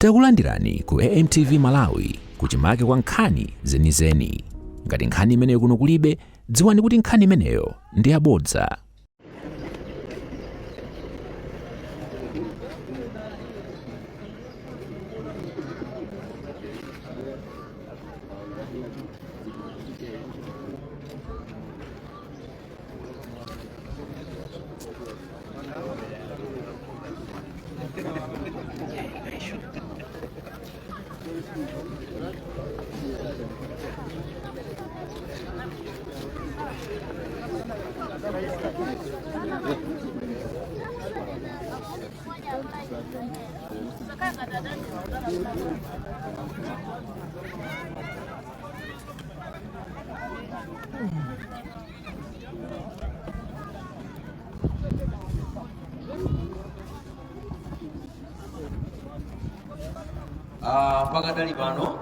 Takulandirani ku AMTV Malawi kuchimake kwa nkhani zenizeni. Ngati nkhani imeneyo kuno kulibe, dziwani kuti nkhani imeneyo ndi yabodza. Pakadali pano,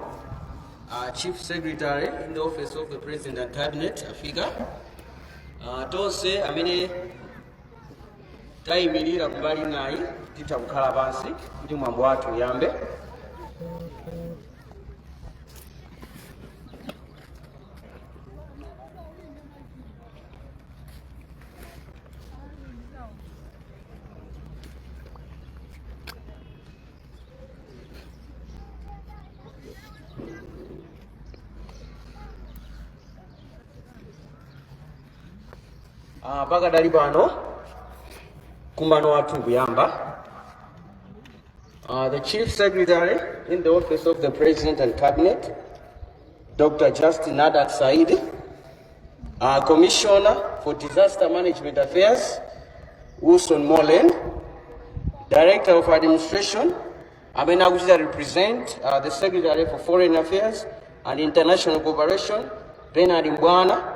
Chief Secretary in the Office of the President and Cabinet, Africa, tonse amene tayimirira kumbali nayi titakukhala pansi kuti mwambo wathu uyambe. Pakadali pano kumbano wathu kuyamba. The Chief Secretary in the Office of the President and Cabinet, Dr. Justin Nadak Said, Commissioner for Disaster Management Affairs, Wilson Moreland, Director of Administration, amene akuchita represent the Secretary for Foreign Affairs and International Cooperation, Bernard Mbwana,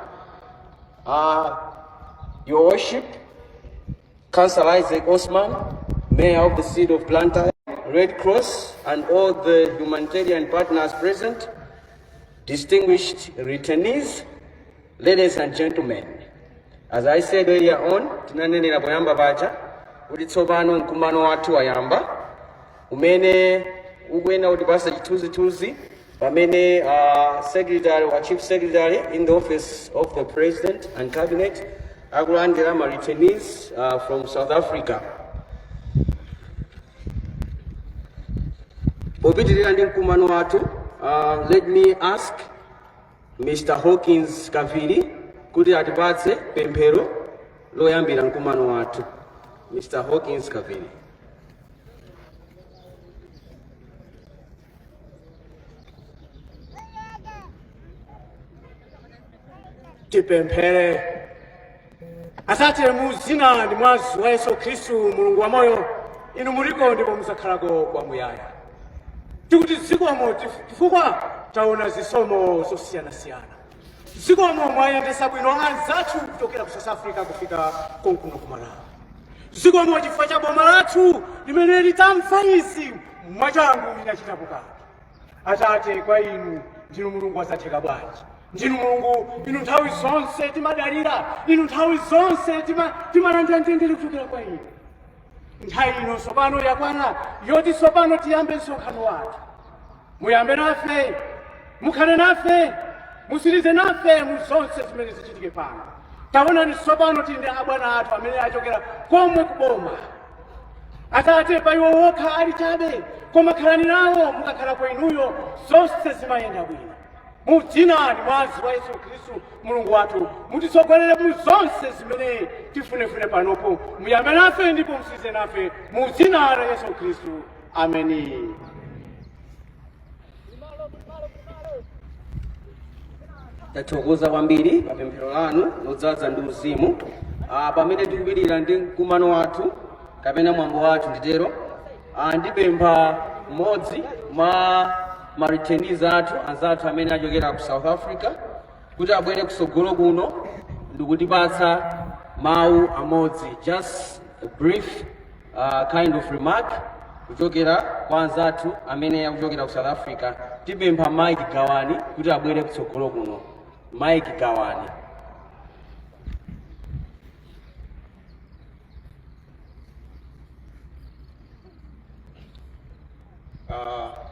Your Worship, Councillor Isaac Osman, Mayor of the City of Blantyre, Red Cross, and all the humanitarian partners present, distinguished returnees, ladies and gentlemen. As I said earlier on, tinanenera poyamba pacha kuti tsopano mkumano wathu wayamba umene ukuyenda kuti basa chithunzithunzi pamene secretary or chief secretary in the office of the president and cabinet akulandira ma returnees from South Africa. Popitirira ndi mkumano wathu, let me ask Mr. Hawkins Kaviri kuti atipatse pemphero loyambira mkumano wathu. Mr. Hawkins Kaviri. Tipemphere. Asante muzina ndi mwazi wa Yesu Kristu Mulungu wa moyo, inu muliko ndipo musakhalako kwa muyaya. Tikuti zikomo chifukwa taona zisomo zosiyana-siyana. Zikomo mwayendesa bwino anzathu kutokera ku South Africa kufika konkuno ku Malawi. Zikomo chifukwa cha boma lathu limene litamva izi mwachangu linachitapo kale. Atate kwa inu ndinu Mulungu azatheka bwanji. Ndinu Mulungu, inu nthawi zonse timadalira, inu nthawi zonse timalanda mtendere kuchokera kwa inu. Nthawi ino tsopano yakwana yoti tsopano tiyambe msonkhano wathu. Muyambe nafe, mukhale nafe, musirize nafe mu zonse zimene zichitike pano. Taonani tsopano tinde abwana athu amene achokera komwe kuboma. Atate pa iwo wokha ali chabe, koma khalani nawo mukakhala kwa inuyo zonse zimayenda bwino. Mudzina ndi mwazi wa Yesu Kristu Mulungu wathu, mutitsogolere mu zonse zimene tifunefune panopo. Muyambe nafe ndipo musirize nafe mudzina la Yesu Kristu. Ameni. Tathokoza kwambiri pa pemphero lanu lodzaza ndi uzimu. Pamene tikupirira ndi mkumano wathu kapena mwambo wathu nditero, ndipempha mmodzi mwa ma returnees athu anzathu amene achokera ku South Africa kuti abwere kusogolo kuno ndikutipatsa mawu amodzi, just a brief kind of remark kuchokera kwa anzathu amene akuchokera ku South Africa. Tipempha Mike Gawani kuti abwere kusogolo kuno. Mike Gawani.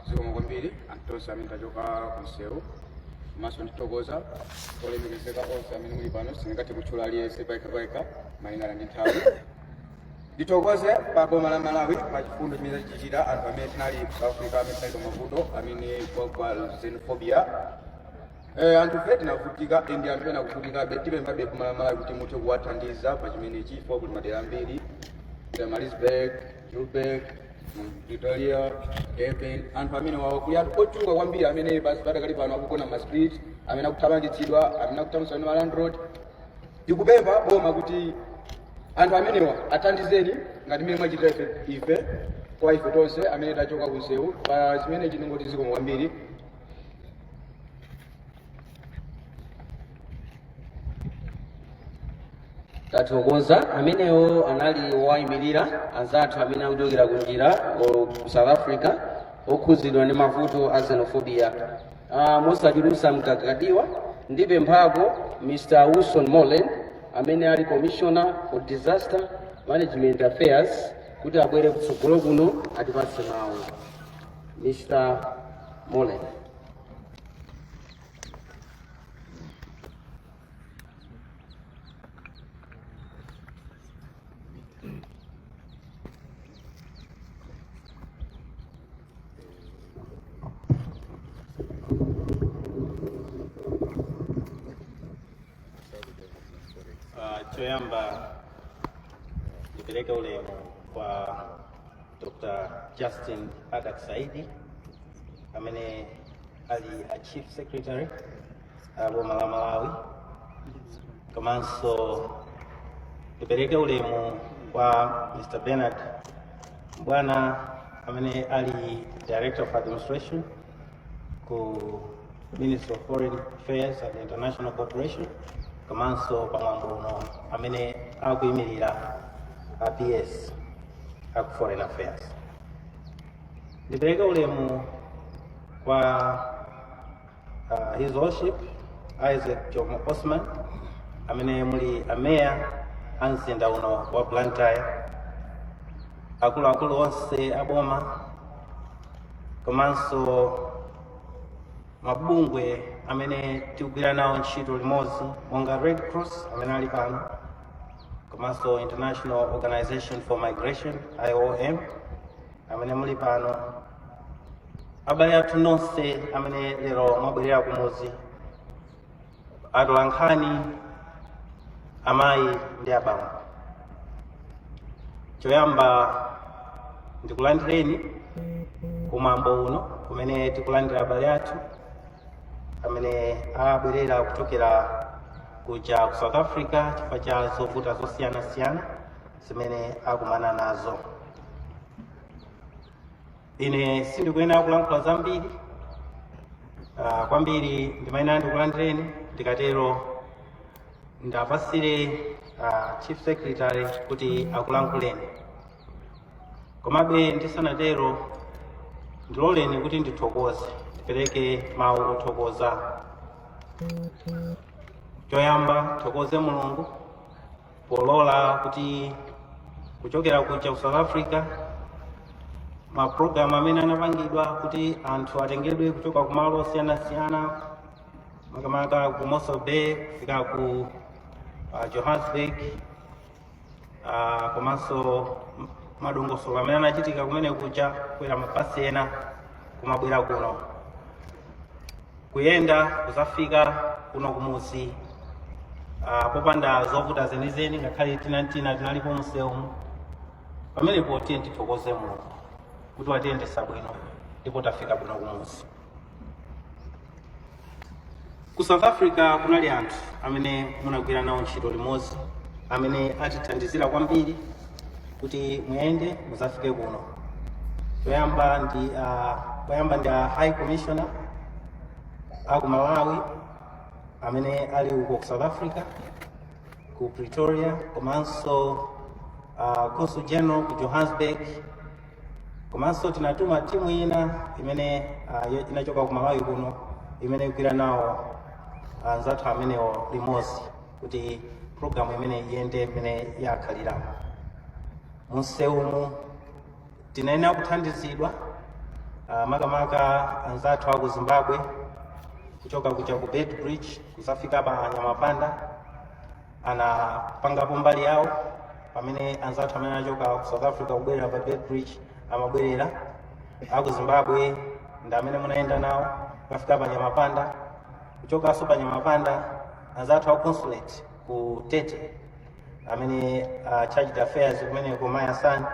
zikomo kwambiri anthu onse amene tachoka kumsewu maso ndithokoza olemekezeka onse amene muli pano sindingathe kutchula aliyense payekha malingana ndi nthawi. Ndithokoze pa boma la Malawi pa chifundo chimene tachichita anthu amene tinali ku South Africa amene tinali pa mavuto amene kwa xenophobia. Anthu fe tinavutika ndi anthu ena kuvutikabe tipemphabe boma la Malawi kuti muthe kuwathandiza pa chimene chifo kuti madera ambiri Maritzburg, Joburg, Pretoria, Durban, anthu amene wawo kuli anthu ochuluka kwambiri amene padakali pano akugona ma street amene akuthamangitsidwa amene akuthamangitsidwa ndi Maland Road. Tikupempha boma kuti anthu amenewa athandizeni ngati mmene mwachita ife kwa ife tonse amene tachoka kunsewu pa chimene chinongoti zikomo kwambiri. Tathokoza amenewo anali owayimirira anzathu amene akuchokera kunjira ku South Africa okhuzidwa ndi mavuto a xenophobia. Mosachulusa mkakadiwa ndipemphapo Mr. Wilson Molen amene ali Commissioner for Disaster Management Affairs kuti abwere kutsogolo kuno atipatse mawu. Mr. Molen. Choyamba nipeleke ulemu kwa Dr. Justin Adak Saidi amene ali a Chief Secretary boma la Malawi. Komanso nipeleke ulemu kwa Mr. Bernard Mbwana amene ali Director of Administration ku Ministry of Foreign Affairs and International Cooperation. Komanso pamwambo uno amene akuyimirira PS aku Foreign Affairs. Ndipeleke ulemu kwa His Lordship Isaac Jomo Osman amene muli ameya amzinda uno wa Blantyre, akuluakulu onse aboma, komanso mabungwe amene tikugwira nawo ntchito limodzi monga Red Cross amene ali pano, komanso International Organization for Migration IOM amene muli pano, abale athu nonse amene lero mwabwerera kumuzi, atolankhani, amayi ndi abambo. Choyamba ndikulandireni kumwambo uno kumene tikulandira abale athu amene abwerera kuchokera kuja ku South Africa chifukwa cha zovuta zosiyanasiyana zimene akumana nazo. Ine sindikuyenera kulankhula zambiri, kwambiri ndimayenera ndikulandireni ndikatero ndapasire Chief Secretary kuti akulankhuleni. Komabe ndisanatero ndiloleni kuti ndithokoze, ndipereke mawu othokoza. Choyamba thokoze Mulungu polola kuti kuchokera kuja ku South Africa maprogramu amene anapangidwa kuti anthu atengedwe kuchoka kumalo osiyanasiyana makamaka ku Mossel Bay kufika ku Johannesburg, komanso madongosolo amene anachitika kumene kuja kwera mabasi ena kumabwera kuno kuyenda kuzafika kuno kumuzi popanda zovuta zenizeni ngakhale tinantina tinalipo mseumu. Pamenepo tiye tithokoze Mulungu kuti watiyendesa bwino ndipo tafika bwino kumuzi. Ku South Africa kunali anthu amene munagwira nawo ntchito limodzi amene atithandizira kwambiri kuti muyende muzafike kuno. Choyamba ndi High Commissioner aku Malawi amene ali uko ku South Africa ku Pretoria, komanso Consul General ku Johannesburg, komanso tinatuma timu ina imene inachoka ku Malawi kuno imene ikugwira nawo anzathu amenewo limodzi kuti programu imene iyende imene yakhalira. Munseumu tinayenera kuthandizidwa makamaka anzathu aku Zimbabwe kuchoka kuja ku Beitbridge kusafika pa Nyamapanda anapangapo mbali yawo pamene anzathu amene achoka ku South Africa kubwerera pa Beitbridge amabwerera. Aku Zimbabwe ndi amene munaenda nawo kufika pa Nyamapanda, kuchokanso pa Nyamapanda anzathu aku consulate ku Tete amene charged affairs kumene ku Maya San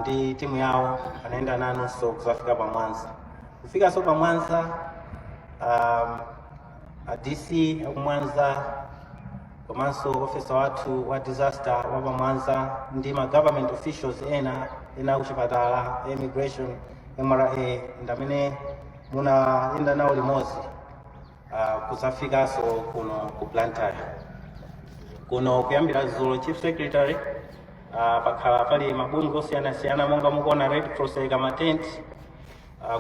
ndi timu yawo anaenda nanonso kusafika pa Mwanza. Kufika so pa Mwanza DC aku Mwanza komanso officer wathu wa disaster wa pa Mwanza ndi ma government officials ena kuchipatala immigration MRA ndamene munaenda nawo limodzi kusafikanso kuno ku Blantyre. Kuno kuyambira dzulo chief secretary pakhala pali mabungwe osiyanasiyana monga mukuona Red Cross yayika matenti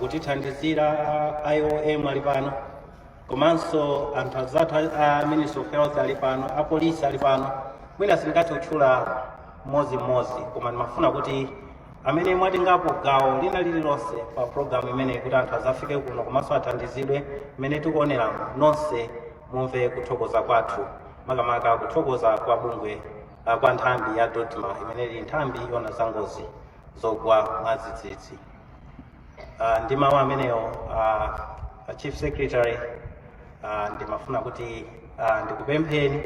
kutithandizira IOM ali pano, komanso anthu azathu a Ministry of Health ali pano, a police ali pano. Mwina sindingathe kutchula mmodzi koma ndimafuna kuti amene mwatengapo gawo lina lililonse pa program imene kuti anthu azafike kuno komanso athandizidwe imene tikuoneramo nonse mumve kuthokoza kwathu, makamaka kuthokoza kwa bungwe kwa nthambi ya Dodma imene ili nthambi yona za ngozi zogwa mwadzidzidzi. Ndi mawu amenewo chief secretary ndimafuna kuti ndikupempheni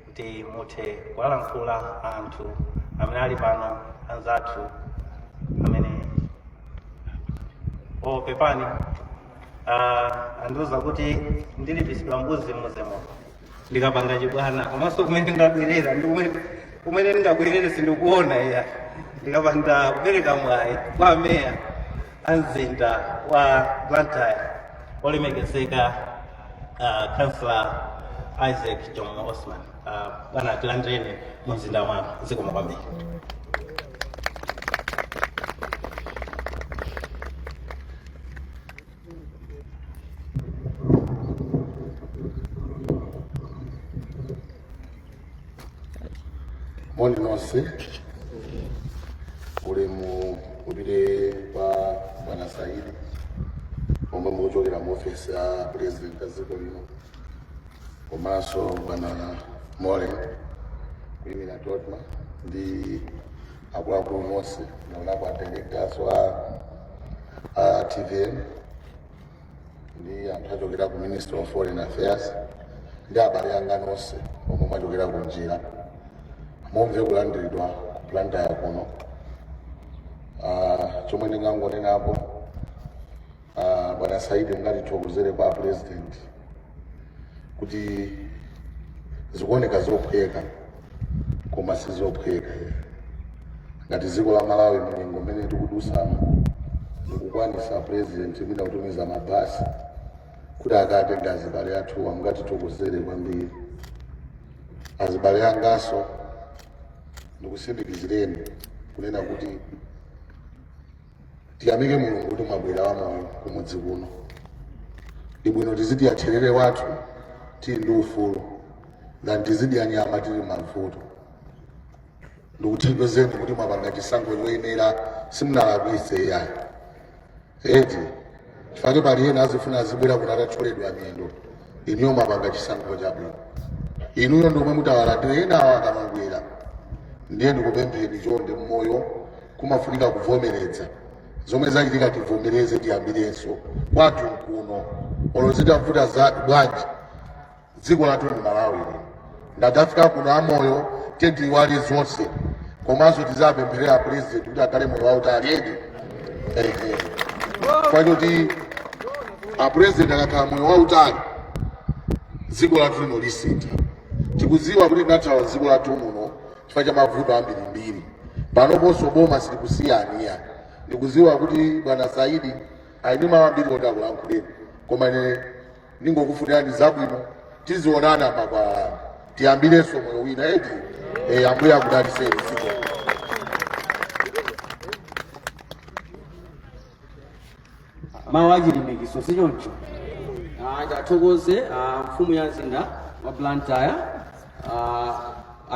kuti muthe kuwalankhula anthu amene ali pano anzathu amene pepani andiuza kuti ndilipisidwa mbuzi mmuzemo ndikapanga chibwana, komanso kumene ndingabwerera ndi kumene ndingabwerere sindikuona iya ndikapanda kupereka mwayi kwa meya amzinda wa Blantyre olemekezeka Councillor Isaac Jomo Osman. Bwana tilandireni mumzinda wanu, zikomo kwambiri. Moni nonse ulemu ubire kwa Bwana Saidi omwe mukuchokera mu ofisi ya president a dziko lino, komanso Bwana Molen kuyimira Dodma ndi akuluakulu nonse naonapo atendekaso a TVM ndi anthu achokera ku Ministry of Foreign Affairs ndi abale anga nonse omwe mwachokera ku njira mumve kulandiridwa ku Blantyre kuno. Chomwe ndingangonenapo Bwana Saidi mungatithokozere kwa president kuti zikuoneka zophweka koma sizophweka ngati dziko la Malawi mnyengo mmene tikudusamo ndikukwanisa president mwina kutumiza mabasi kuti akatenga azibale athu mungatithokozere kwambiri. Azibale angaso ndikusindikizireni kunena kuti tiyamike Mulungu kuti mwabwera wamoyo kumudzi kuno. Ndi bwino tizidi atherere wathu tili ndi ufulu ngati tizidi anyama tili mavuto. Ndikuthokozeni kuti mwapanga chisankho choyenera, simunalakwitse yayi eti chifukwa pali ena azifuna azibwera kuti atatholedwa miyendo. Inuyo mwapanga chisankho chabwino, inuyo ndomwe mutawalandira enawo akamabwera. Ndiye ndikupempheni chonde mmoyo kumafunika kuvomereza zomwe zachitika, tivomereze tiyambirenso kwathu kuno olozitavuta za bwanji dziko lathu ndi Malawi. Ndatafika kuno amoyo tentiwali zonse, komanso tizapempherera president kuti akhale moyo wautali edi kwachoti president akakhala moyo wautali dziko lathu lino lisintha. Tikudziwa kuti nathawa dziko lathu muno chifukwa cha mavuto ambirimbiri, panoponso boma silikusiyaniya. Ndikudziwa kuti Bwana Saidi aine mawu ambiri kuti akulankhuleni, koma ine ningokufunirani zabwino, tizionana makwa tiyambirenso moyo wina edi ambuye akudaliseni dziko. Mawu achilimbikitso sichoncho. Ndathokoze mfumu ya mzinda wa Blantyre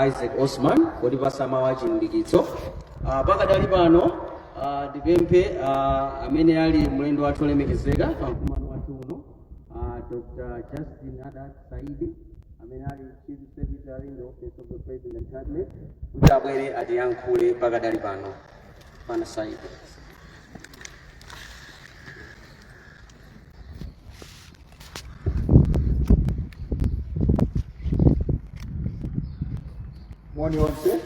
Isaac Osman kuti pasama mawu achilimbikitso. Pakadali pano Dipempe amene ali mlendo wathu olemekezeka pamkumano wathu uno, Dr. Justin Adak Saidi amene ali Chief Secretary in the Office of the President Cabinet, kuti abwere atiyankhule pakadali pano. Pana Saidi. Morning onse.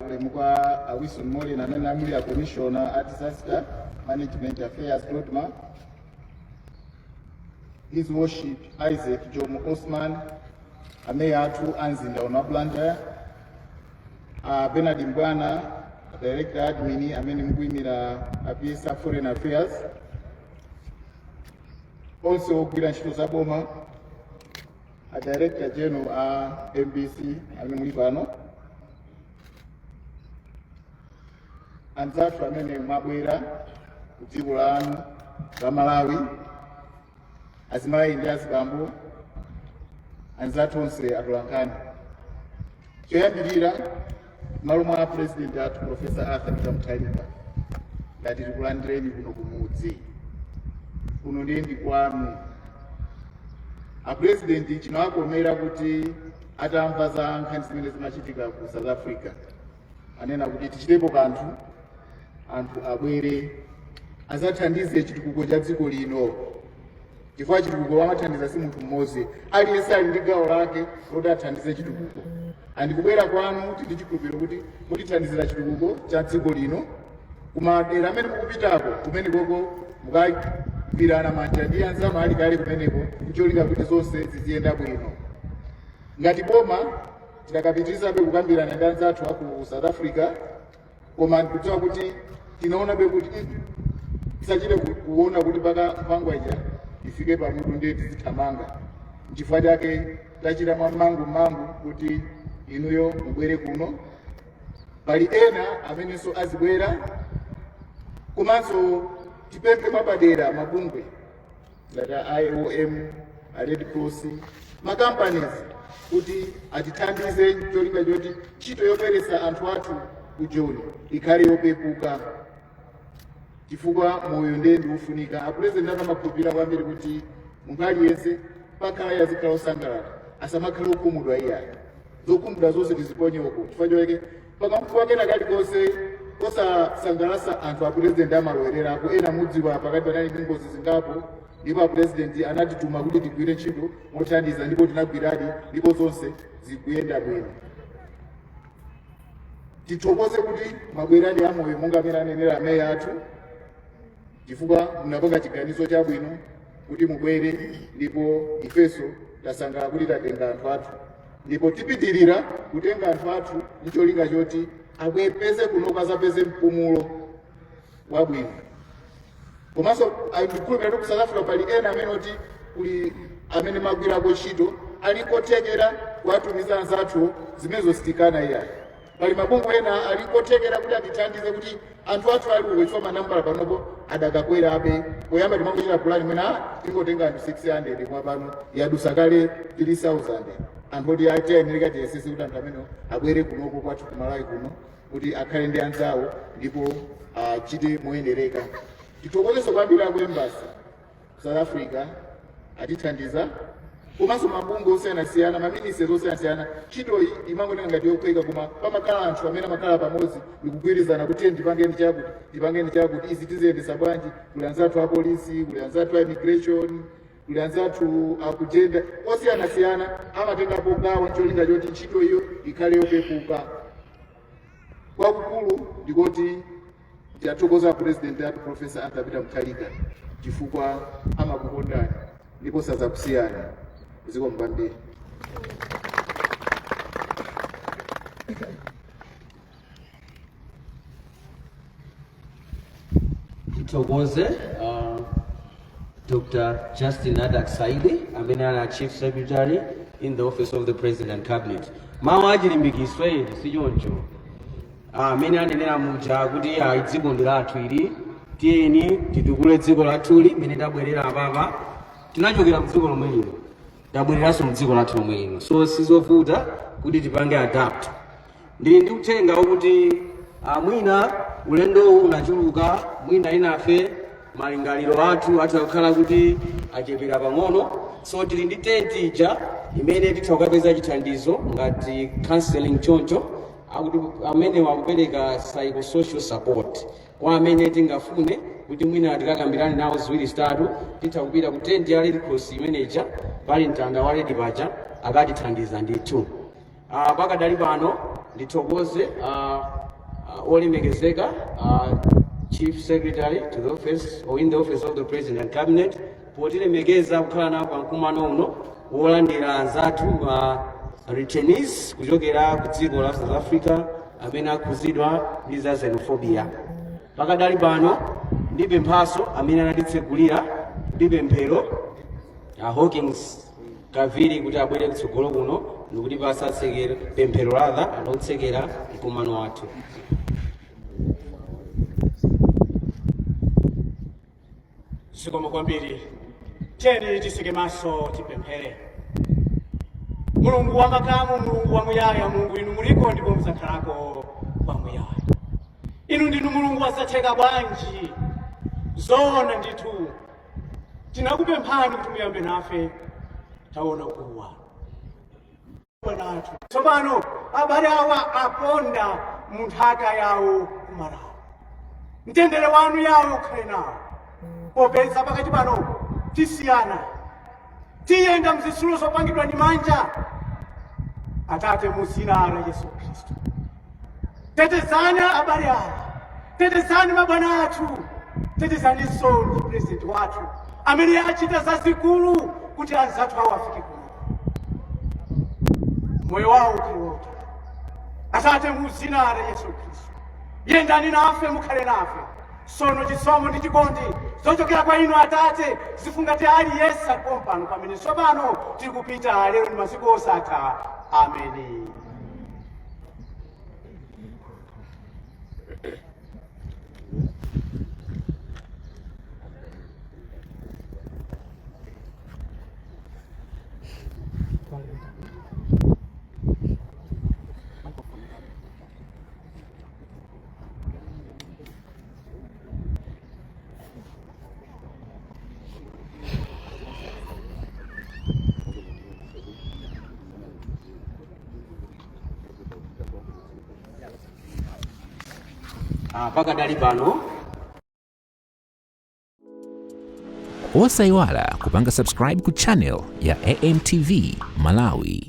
Lemukwa Wilson Mole na namuli ya Commissioner at Disaster Management Affairs Roadmap. His Worship Isaac Jomo Osman, Ameyatu Anzinda Onablanda, Bernard Mbwana, Director Admin, Ameni Mguimira Apisa Foreign Affairs. Also, Giran Shitosaboma, a Director General MBC, Ameni Mguimano. Anzatu amene mabwera kudziko lanu la Malawi, azimayi ndi azibambo, anzatu onse atolankhani. Choyambirira malo mwa President athu Professor Arthur Peter Mutharika ngati tikulandireni kuno kumudzi kuno ndi kwanu. President chinawakomera kuti atamva za nkhani zimene zimachitika ku South Africa anena kuti tichitepo kanthu anthu abwere azathandize chitukuko cha dziko lino, chifukwa chitukuko amathandiza si munthu mmodzi aliyense ali ndi gawo lake loti athandize chitukuko. Andikubwera kwanu ndi chikhulupiriro kuti mutithandizira chitukuko cha dziko lino kumadera amene mukupitako kumene koko mukagwirana manja ndi anzanu ali kale kumeneko kucholinga kuti zonse ziziyenda bwino. Ngati boma tikakapitirizabe kukambirana ndi anzathu aku South Africa, koma ndikudziwa kuti tinaonabe kuti tisachite kuona kuti mpaka mphangwa ija ifike pamutu ndiye tizithamanga. N'chifukwa chake tachita mangu kuti inuyo mubwere kuno. Pali ena amenenso azibwera, komanso tipemphe mapadera mabungwe ngati IOM, Red Cross, companies kuti atithandize cholinga choti ntchito yoperesa anthu athu kujoni ikhale yopepuka, chifukwa moyo ndi ufunika. Apresident amakhulupirira kwambiri kuti munthu aliyense pakhala yazikhala osangalala, asamakhale okhumudwa iyayi. Zokhumudwa zonse tiziponye uko, chifukwa chake pakamfuwa kena kalikonse kosasangalatsa anthu a President amalowererapo. Ena mudziwa pakati panali ndi ngozi zingapo, ndipo President anatituma kuti tigwire ntchito mothandiza, ndipo tinagwiradi, ndipo zonse zikuyenda bwino. Tithokoze kuti mabwerani amoyo monga amene anenera meya athu, chifukwa munapanga chiganizo chabwino kuti mubwere, ndipo ifenso tasangalala kuti tatenga anthu athu, ndipo tipitirira kutenga anthu athu ndi cholinga choti apeze kuno kazapeze mpumulo wabwino. Komanso ndikhulupirira kuti South Africa pali ena amene oti kuli amene magwirako ntchito ali kothekera kuwatumiza anzathu zimenezo sitikana iyayi. Pali mabungwe ena ali kothekera kuti atithandize kuti anthu athu ali kuwetsa manambala panopo adakakwera abe. Poyamba timangochita pulani mwina tingotenga anthu 600 kwa pano yadusa kale 3000. Anthu oti ayenera tiyesese kuti anthu amene abwere kunoko kwathu ku Malawi kuno kuti akhale ndi anzawo ndipo achite moyendereka. Tithokozenso kwambiri ku Embassy South Africa atithandiza, komanso mabungwe osiyanasiyana, maministers osiyanasiyana. Ntchito iyi imangoneka ngati yophweka, koma pamakhala anthu amene amakhala pamodzi ndikugwirizana kuti tipangeni chakuti izi tiziyendesa bwanji. Kuli anzathu a polisi, kuli anzathu a immigration, kuli anzathu a gender, osiyanasiyana amatengapo gawo ncholinga choti ntchito iyo ikhale yopepuka. Kwakukulu ndikoti tiyathokoza President athu Professor Arthur Peter Mutharika chifukwa amakukondani ndipo sazakusiyana. Ziko mbambiri. Tithokoze Dr. Justin Adak Saidi amene ali Chief Secretary in the Office of the President Cabinet. Mawu achilimbikiswe sichoncho. Amene anenera muja kuti dziko ndi lathu ili, tiyeni titukule dziko lathuli mene tabwerera apapa. Tinachokera mdziko lomwe lino, tabwereranso mdziko lathu lomwe lino, so sizovuta kuti tipange adapt. Ndili ndi uthenga wokuti mwina ulendo unachuluka mwina inafe malingaliro athu akhala kuti achepera pang'ono, so tili ndi tenti ija imene tikapeza chithandizo ngati counseling choncho amene wakupereka psychosocial support kwa amene tingafune kuti mwina tikakambirane nawo ziwiri zitatu titha kupita ku tenti ya Red Cross manager pali mtanda wa Red Paja akatithandiza ndithu. Pakadali pano ndithokoze olemekezeka Chief Secretary to the office or in the office of the President and Cabinet potilemekeza kukhala nawo pamkumano uno wolandira anzathu returnees kuchokera ku dziko la South Africa amene akhuzidwa ndi za xenophobia. Pakadali pano ndibe mphaso amene anatitsegulira ndibe mphero Hawkins Kaviri kuti abwere kutsogolo kuno ndikuti pasatsekera pemphero rather anotsekera mkumano wathu. Zikomo kwambiri. Tiyeni tiseke maso tipemphere. Mulungu wa makamu, Mulungu wa muyaya, Mulungu inu muliko ndipo muzakhalako kwa muyaya. Inu ndinu Mulungu wasatheka bwanji. Zoona ndithu. Tinakupemphani kuti muyambe nafe taona kuwa. Tsopano abale awa aponda munthaka yawo kumalawo. Mtendere wanu yawo ukhale nawo. Popeza pakati pano tisiyana. Tiyenda mzisulo zopangidwa ndi manja. Atate mu dzina la Yesu Khristu. Tetezani abale awa. Tetezani mabwana athu. Tetezani ndi president wathu amene achita zazikulu kuti anzathu awo afike kuno. Moyo wawo ukhale. Atate mu dzina la Yesu Khristu. Yendani nafe mukhale nafe. Sono chisomo ndi chikondi zochokera kwa inu Atate zifungati aliyense kompano pamene tsopano tiri kupita lero ndi masiku osatha. Ameni. Pakadali pano osayiwala kupanga subscribe ku channel ya AMTV Malawi.